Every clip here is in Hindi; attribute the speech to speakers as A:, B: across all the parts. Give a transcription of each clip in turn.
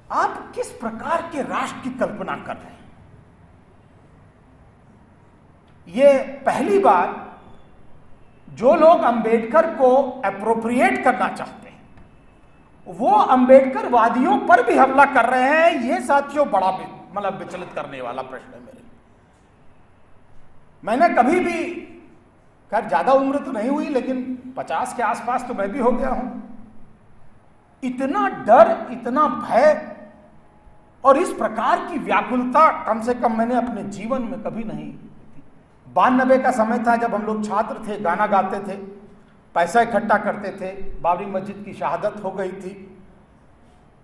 A: आप किस प्रकार के राष्ट्र की कल्पना कर रहे हैं? ये पहली बार जो लोग अंबेडकर को एप्रोप्रिएट करना चाहते हैं, वो अंबेडकर वादियों पर भी हमला कर रहे हैं। ये साथियों बड़ा मतलब विचलित करने वाला प्रश्न है मेरे। मैंने कभी भी, खैर ज्यादा उम्र तो नहीं हुई, लेकिन 50 के आसपास तो मैं भी हो गया हूं, इतना डर, इतना भय और इस प्रकार की व्याकुलता कम से कम मैंने अपने जीवन में कभी नहीं। 92 का समय था जब हम लोग छात्र थे, गाना गाते थे, पैसा इकट्ठा करते थे, बाबरी मस्जिद की शहादत हो गई थी।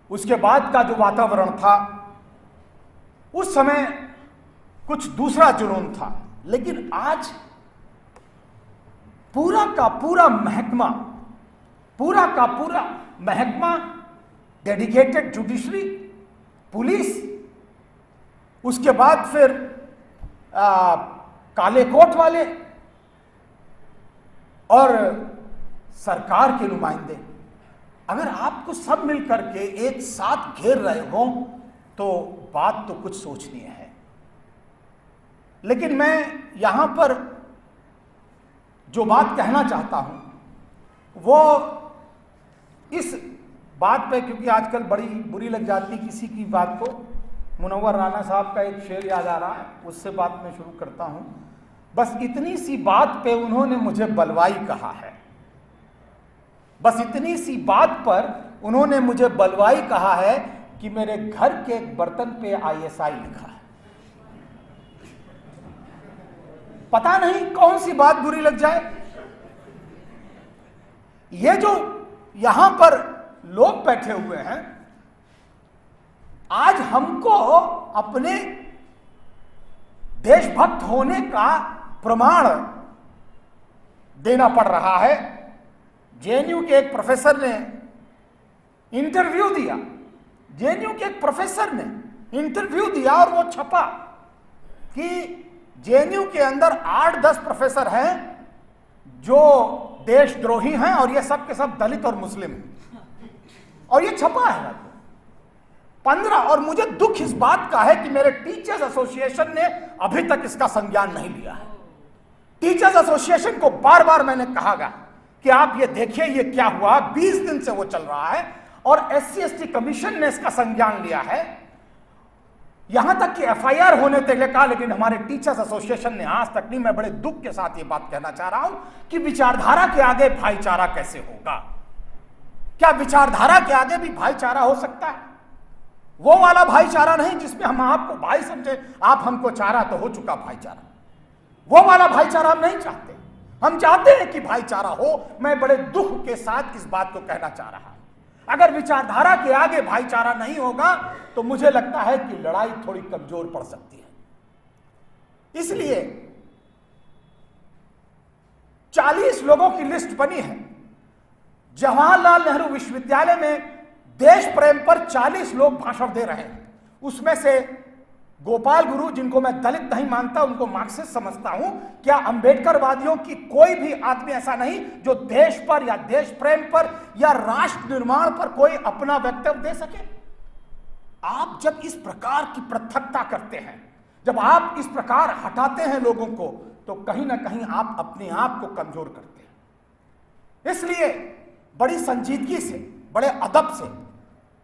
A: उसके बाद का जो वातावरण था, उस समय कुछ दूसरा जुनून था। लेकिन आज पूरा का पूरा महकमा, डेडिकेटेड जुडिशरी, पुलिस, उसके बाद फिर काले कोट वाले और सरकार के नुमाइंदे, अगर आपको सब मिलकर के एक साथ घेर रहे हो तो बात तो कुछ सोचनीय है। लेकिन मैं यहां पर जो बात कहना चाहता हूं वो इस बात पे, क्योंकि आजकल बड़ी बुरी लग जाती किसी की बात को। मुनव्वर राना साहब का एक शेर याद आ रहा है, उससे बात मैं शुरू करता हूं। बस इतनी सी बात पे उन्होंने मुझे बलवाई कहा है, बस इतनी सी बात पर उन्होंने मुझे बलवाई कहा है कि मेरे घर के एक बर्तन पे ISI लिखा है। पता नहीं कौन सी बात बुरी लग जाए। ये जो यहां पर लोग बैठे हुए हैं, आज हमको अपने देशभक्त होने का प्रमाण देना पड़ रहा है। JNU के एक प्रोफेसर ने इंटरव्यू दिया, JNU के एक प्रोफेसर ने इंटरव्यू दिया और वो छपा कि JNU के अंदर 8-10 प्रोफेसर हैं जो देशद्रोही हैं और ये सब के सब दलित और मुस्लिम हैं, और ये छपा है 15। और मुझे दुख इस बात का है कि मेरे टीचर्स एसोसिएशन ने अभी तक इसका संज्ञान नहीं लिया है। टीचर्स एसोसिएशन को बार बार मैंने कहा गया कि आप ये देखिए ये क्या हुआ, 20 दिन से वो चल रहा है और SC/ST कमीशन ने इसका संज्ञान लिया है, यहां तक कि FIR होने तक कहा, लेकिन हमारे टीचर्स एसोसिएशन ने आज तक नहीं। मैं बड़े दुख के साथ ये बात कहना चाह रहा हूं कि विचारधारा के आगे भाईचारा कैसे होगा? क्या विचारधारा के आगे भी भाईचारा हो सकता है? वो वाला भाईचारा नहीं जिसमें हम आपको भाई समझे, आप हमको चारा, तो हो चुका भाईचारा। वो वाला भाईचारा हम नहीं चाहते। हम चाहते हैं कि भाईचारा हो। मैं बड़े दुख के साथ इस बात को कहना चाह रहा हूं। अगर विचारधारा के आगे भाईचारा नहीं होगा तो मुझे लगता है कि लड़ाई थोड़ी कमजोर पड़ सकती है। इसलिए 40 लोगों की लिस्ट बनी है। जवाहरलाल नेहरू विश्वविद्यालय में देश प्रेम पर 40 लोग भाषण दे रहे हैं। उसमें से गोपाल गुरु, जिनको मैं दलित नहीं मानता, उनको मार्क्सिस्ट समझता हूं, क्या अंबेडकरवादियों की कोई भी आदमी ऐसा नहीं जो देश पर या देश प्रेम पर या राष्ट्र निर्माण पर कोई अपना वक्तव्य दे सके? आप जब इस प्रकार की पृथकता करते हैं, जब आप इस प्रकार हटाते हैं लोगों को, तो कहीं ना कहीं आप अपने आप को कमजोर करते हैं। इसलिए बड़ी संजीदगी से, बड़े अदब से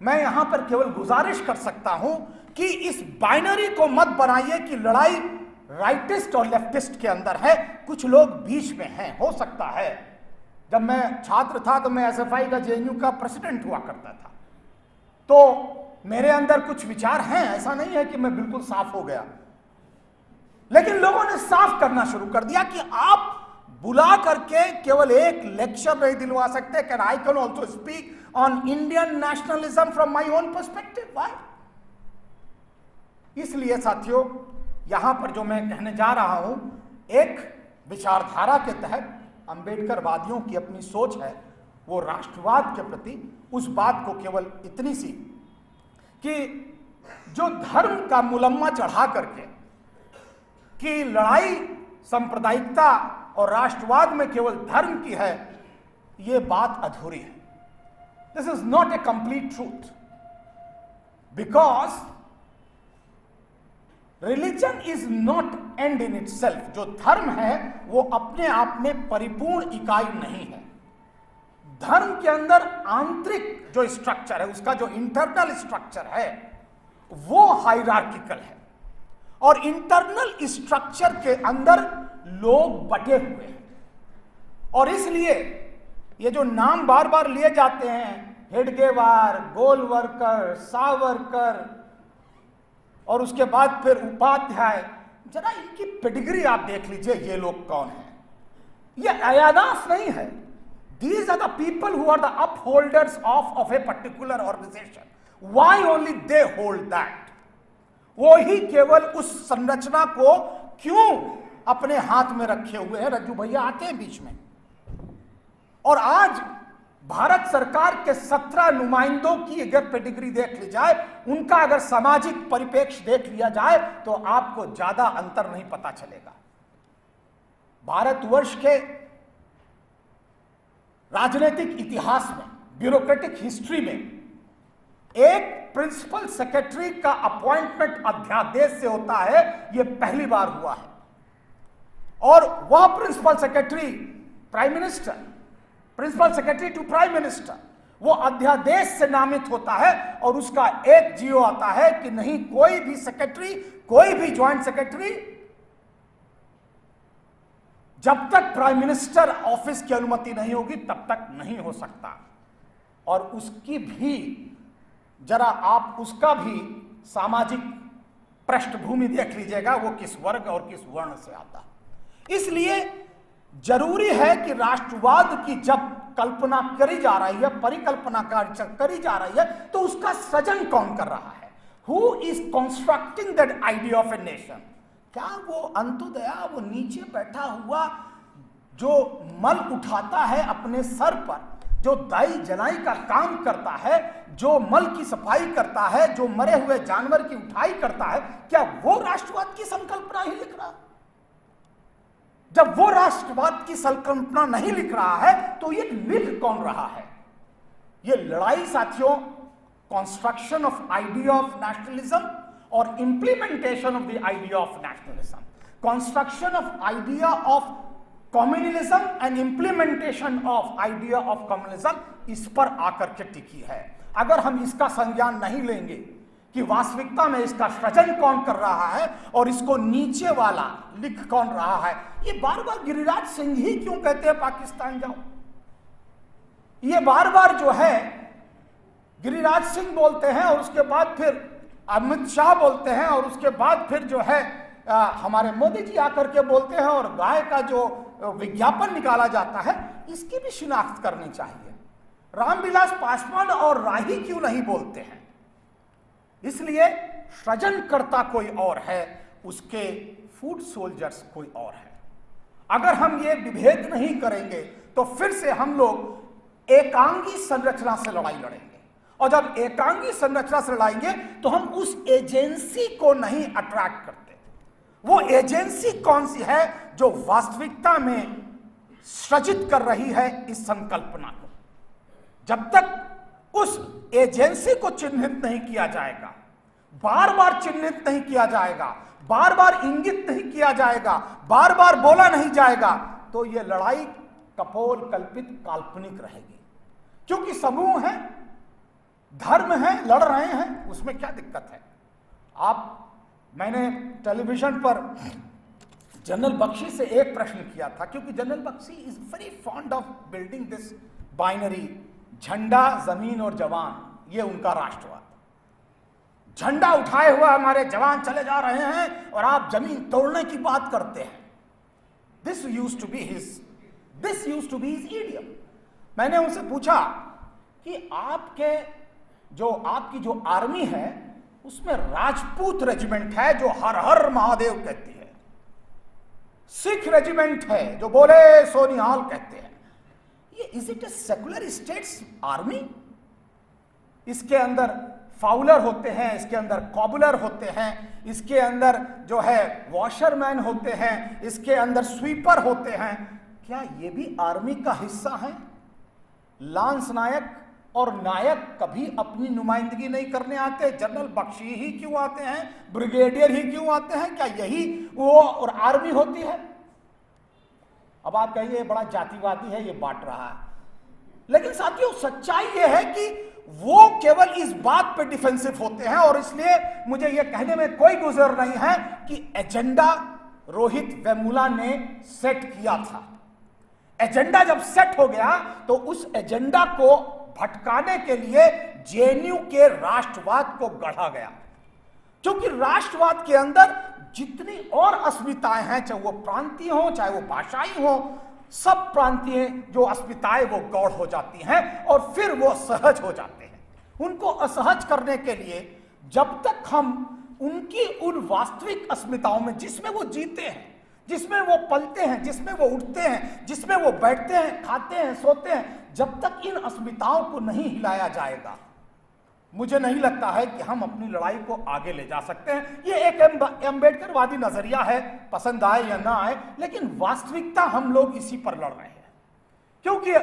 A: मैं यहां पर केवल गुजारिश कर सकता हूं कि इस बाइनरी को मत बनाइए कि लड़ाई राइटिस्ट और लेफ्टिस्ट के अंदर है, कुछ लोग बीच में हैं। हो सकता है जब मैं छात्र था तो मैं SFI का JNU का प्रेसिडेंट हुआ करता था, तो मेरे अंदर कुछ विचार हैं, ऐसा नहीं है कि मैं बिल्कुल साफ हो गया। लेकिन लोगों ने साफ करना शुरू कर दिया कि आप बुला करके केवल एक लेक्चर नहीं दिलवा सकते। Can I can also speak on Indian nationalism from my own perspective? Why? इसलिए साथियों, यहां पर जो मैं कहने जा रहा हूं, एक विचारधारा के तहत अंबेडकरवादियों की अपनी सोच है, वो राष्ट्रवाद के प्रति उस बात को केवल इतनी सी कि जो धर्म का मुलम्मा चढ़ा करके कि लड़ाई सांप्रदायिकता और राष्ट्रवाद में केवल धर्म की है, यह बात अधूरी है। This is not a complete truth, because religion is not and in itself. जो धर्म है वो अपने आप में परिपूर्ण इकाई नहीं है। धर्म के अंदर आंतरिक जो स्ट्रक्चर है, उसका जो इंटरनल स्ट्रक्चर है वो हायरार्किकल है, और इंटरनल स्ट्रक्चर के अंदर लोग बटे हुए हैं। और इसलिए ये जो नाम बार बार लिए जाते हैं, हेडगेवार, गोलवरकर, सावरकर और उसके बाद फिर उपाध्याय, जरा इनकी पेडिग्री आप देख लीजिए, ये लोग कौन हैं। ये अयादास नहीं है। These are the people who are the upholders of a particular organization. Why only they hold that? वो ही केवल उस संरचना को क्यों अपने हाथ में रखे हुए हैं। रज्जू भैया आते हैं बीच में, और आज भारत सरकार के 17 नुमाइंदों की अगर पेडिग्री देख ली जाए, उनका अगर सामाजिक परिप्रेक्ष्य देख लिया जाए, तो आपको ज्यादा अंतर नहीं पता चलेगा। भारतवर्ष के राजनीतिक इतिहास में, ब्यूरोक्रेटिक हिस्ट्री में, एक प्रिंसिपल सेक्रेटरी का अपॉइंटमेंट अध्यादेश से होता है, यह पहली बार हुआ है। और वह principal secretary prime minister, principal secretary to prime minister, वो अध्यादेश से नामित होता है, और उसका एक जीओ आता है कि नहीं, कोई भी सेक्रेटरी, कोई भी ज्वाइंट सेक्रेटरी जब तक प्राइम मिनिस्टर ऑफिस की अनुमति नहीं होगी तब तक नहीं हो सकता। और उसकी भी जरा आप उसका भी सामाजिक पृष्ठभूमि देख लीजिएगा, वो किस वर्ग और किस वर्ण से आता। इसलिए जरूरी है कि राष्ट्रवाद की जब कल्पना करी जा रही है, परिकल्पना करी जा रही है, तो उसका सृजन कौन कर रहा है? Who is constructing that idea of a nation? क्या वो अंतुदया, वो नीचे बैठा हुआ जो मल उठाता है अपने सर पर, जो दाई जलाई का काम करता है, जो मल की सफाई करता है, जो मरे हुए जानवर की उठाई करता है, क्या वो राष्ट्रवाद की संकल्पना ही लिख रहा? जब वो राष्ट्रवाद की संकल्पना नहीं लिख रहा है, तो ये लिख कौन रहा है? ये लड़ाई साथियों, construction of idea of nationalism और implementation of the idea of nationalism, construction of idea of communalism and implementation of idea of communalism, इस पर आकर के टिकी है। अगर हम इसका संज्ञान नहीं लेंगे कि वास्तविकता में इसका सृजन कौन कर रहा है और इसको नीचे वाला लिख कौन रहा है, ये बार बार गिरिराज सिंह ही क्यों कहते हैं पाकिस्तान जाओ? ये बार बार जो है गिरिराज सिंह बोलते हैं, और उसके बाद फिर अमित शाह बोलते हैं, और उसके बाद फिर जो है हमारे मोदी जी आकर के बोलते हैं, और गाय का जो विज्ञापन निकाला जाता है, इसकी भी शिनाख्त करनी चाहिए। रामविलास पासवान और राही क्यों नहीं बोलते हैं? इसलिए सृजनकर्ता कोई और है, उसके फूड सोल्जर्स कोई और है। अगर हम ये विभेद नहीं करेंगे तो फिर से हम लोग एकांगी संरचना से लड़ाई लड़ेंगे, और जब एकांगी संरचना से लड़ाएंगे तो हम उस एजेंसी को नहीं अट्रैक्ट करते। वो एजेंसी कौन सी है जो वास्तविकता में सृजित कर रही है इस संकल्पना को? जब तक उस एजेंसी को चिन्हित नहीं किया जाएगा, बार बार चिन्हित नहीं किया जाएगा, बार बार इंगित नहीं किया जाएगा, बार बार बोला नहीं जाएगा, तो यह लड़ाई कपोल कल्पित काल्पनिक रहेगी। क्योंकि समूह है, धर्म है, लड़ रहे हैं, उसमें क्या दिक्कत है? मैंने टेलीविजन पर जनरल बख्शी से एक प्रश्न किया था, क्योंकि general Bakshi is very fond of building this binary, झंडा, जमीन और जवान, ये उनका राष्ट्रवाद। झंडा उठाए हुआ हमारे जवान चले जा रहे हैं और आप जमीन तोड़ने की बात करते हैं। This used to be his idiom. मैंने उनसे पूछा कि आपकी जो आर्मी है उसमें राजपूत रेजिमेंट है जो हर हर महादेव कहती है, सिख रेजिमेंट है जो बोले सोनिहाल कहते हैं, ये is it a secular states army? इसके अंदर फाउलर होते हैं, इसके अंदर कॉबुलर होते हैं, इसके अंदर जो है वॉशरमैन होते हैं, इसके अंदर स्वीपर होते हैं। क्या ये भी आर्मी का हिस्सा है? लांस नायक और नायक कभी अपनी नुमाइंदगी नहीं करने आते? जनरल बख्शी ही क्यों आते हैं? ब्रिगेडियर ही क्यों आते हैं? क्या यही वो और आर्मी होती है? अब आप कहिए बड़ा जातिवादी है, ये बांट रहा है, लेकिन साथियों सच्चाई ये है कि वो केवल इस बात पे डिफेंसिव होते हैं। और इसलिए मुझे ये कहने में कोई गुजर नहीं है कि एजेंडा रोहित वेमुला ने सेट किया था। एजेंडा जब सेट हो गया तो उस एजेंडा को भटकाने के लिए जेएनयू के राष्ट्रवाद को गढ़ा गया, क्योंकि राष्ट्रवाद के अंदर जितनी और अस्मिताएं हैं, चाहे वो प्रांतीय हो चाहे वो भाषाई हो, सब प्रांतीय जो अस्मिताएं वो गौड़ हो जाती हैं और फिर वो सहज हो जाते हैं। उनको असहज करने के लिए जब तक हम उनकी उन वास्तविक अस्मिताओं में, जिसमें वो जीते हैं, जिसमें वो पलते हैं, जिसमें वो उठते हैं, जिसमें वो बैठते हैं, खाते हैं, सोते हैं, जब तक इन अस्मिताओं को नहीं हिलाया जाएगा, मुझे नहीं लगता है कि हम अपनी लड़ाई को आगे ले जा सकते हैं। ये एक अम्बेडकरवादी नजरिया है, पसंद आए या ना आए, लेकिन वास्तविकता हम लोग इसी पर लड़ रहे हैं। क्योंकि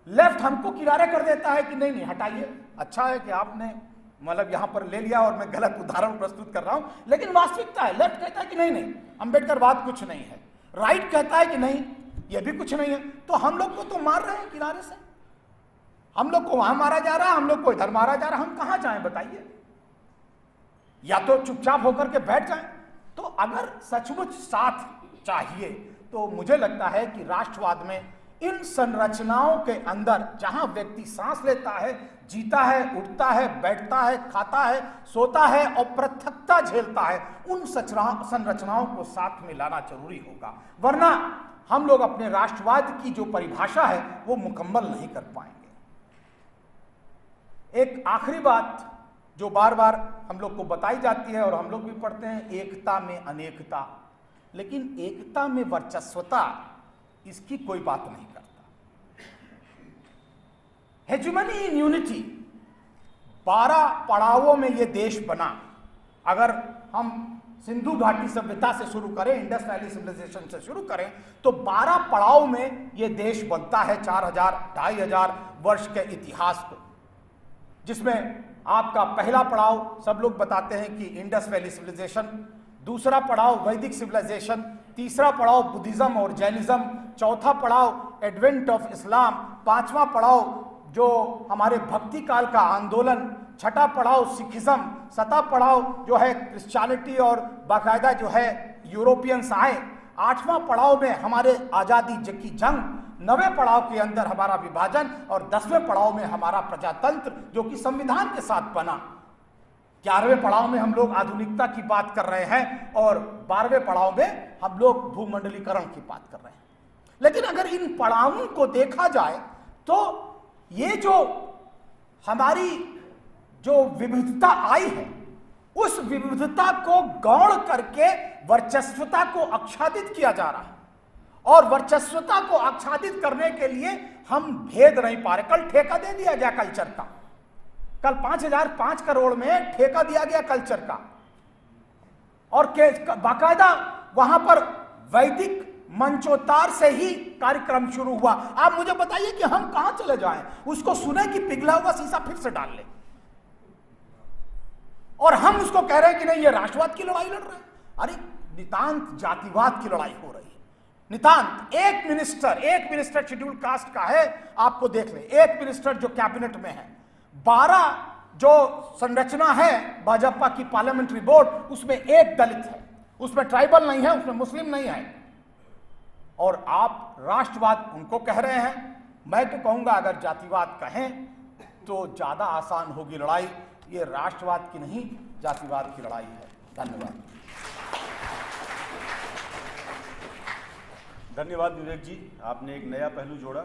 A: लेफ्ट हमको किनारे कर देता है कि नहीं नहीं हटाइए। अच्छा है कि आपने मतलब यहां पर ले लिया और मैं गलत उदाहरण प्रस्तुत कर रहा हूं, लेकिन वास्तविकता है। लेफ्ट कहता है कि नहीं नहीं अम्बेडकरवाद कुछ नहीं है, राइट कहता है कि नहीं ये भी कुछ नहीं है। तो हम लोग को तो मार रहे हैं किनारे से, हम लोग को वहां मारा जा रहा है, हम लोग को इधर मारा जा रहा है। हम कहां जाएं बताइए? या तो चुपचाप होकर के बैठ जाएं। तो अगर सचमुच साथ चाहिए तो मुझे लगता है कि राष्ट्रवाद में इन संरचनाओं के अंदर जहां व्यक्ति सांस लेता है, जीता है, उठता है, बैठता है, खाता है, सोता है और पृथकता झेलता है, उन संरचनाओं को साथ में लाना जरूरी होगा, वरना हम लोग अपने राष्ट्रवाद की जो परिभाषा है वो मुकम्मल नहीं कर पाएंगे। एक आखिरी बात जो बार बार हम लोग को बताई जाती है और हम लोग भी पढ़ते हैं, एकता में अनेकता, लेकिन एकता में वर्चस्वता, इसकी कोई बात नहीं करता। हेजुमनी इन यूनिटी, 12 पड़ावों में यह देश बना। अगर हम सिंधु घाटी सभ्यता से शुरू करें, इंडस वैली सिविलाइजेशन से शुरू करें, तो 12 पड़ाव में यह देश बनता है 4000-2500 वर्ष के इतिहास को, जिसमें आपका पहला पड़ाव सब लोग बताते हैं कि इंडस वैली सिविलाइजेशन, दूसरा पड़ाव वैदिक सिविलाइजेशन, तीसरा पड़ाव बुद्धिज्म और जैनिज्म, चौथा पड़ाव एडवेंट ऑफ इस्लाम, पांचवा पड़ाव जो हमारे भक्ति काल का आंदोलन, छठा पड़ाव सिखिज्म, सातवां पड़ाव जो है क्रिश्चियनिटी और बाकायदा जो है यूरोपियंस आए, आठवां पड़ाव में हमारे आज़ादी की जंग, 9वें पड़ाव के अंदर हमारा विभाजन और 10वें पड़ाव में हमारा प्रजातंत्र जो कि संविधान के साथ बना। 11वें पड़ाव में हम लोग आधुनिकता की बात कर रहे हैं और 12वें पड़ाव में हम लोग भूमंडलीकरण की बात कर रहे हैं। लेकिन अगर इन पड़ावों को देखा जाए तो ये जो हमारी जो विविधता आई है, उस विविधता को गौण करके वर्चस्वता को आच्छादित किया जा रहा है, और वर्चस्वता को आच्छादित करने के लिए हम भेद नहीं पा रहे। कल ठेका दे दिया गया कल्चर का, कल 5 करोड़ में ठेका दिया गया कल्चर का, और बाकायदा वहां पर वैदिक मंचोतार से ही कार्यक्रम शुरू हुआ। आप मुझे बताइए कि हम कहां चले जाएं? उसको सुने कि पिघला हुआ शीशा फिर से डाल ले, और हम उसको कह रहे हैं कि नहीं ये राष्ट्रवाद की लड़ाई लड़ रहे हैं। अरे नितांत जातिवाद की लड़ाई हो रही है, नितांत। एक मिनिस्टर शेड्यूल कास्ट का है, आपको देख ले, एक मिनिस्टर जो कैबिनेट में है, 12 जो संरचना है भाजपा की पार्लियामेंट्री बोर्ड, उसमें एक दलित है, उसमें ट्राइबल नहीं है, उसमें मुस्लिम नहीं है, और आप राष्ट्रवाद उनको कह रहे हैं। मैं तो कहूंगा अगर जातिवाद कहें तो ज्यादा आसान होगी लड़ाई। ये राष्ट्रवाद की नहीं, जातिवाद की लड़ाई है। धन्यवाद।
B: धन्यवाद विवेक जी, आपने एक नया पहलू जोड़ा।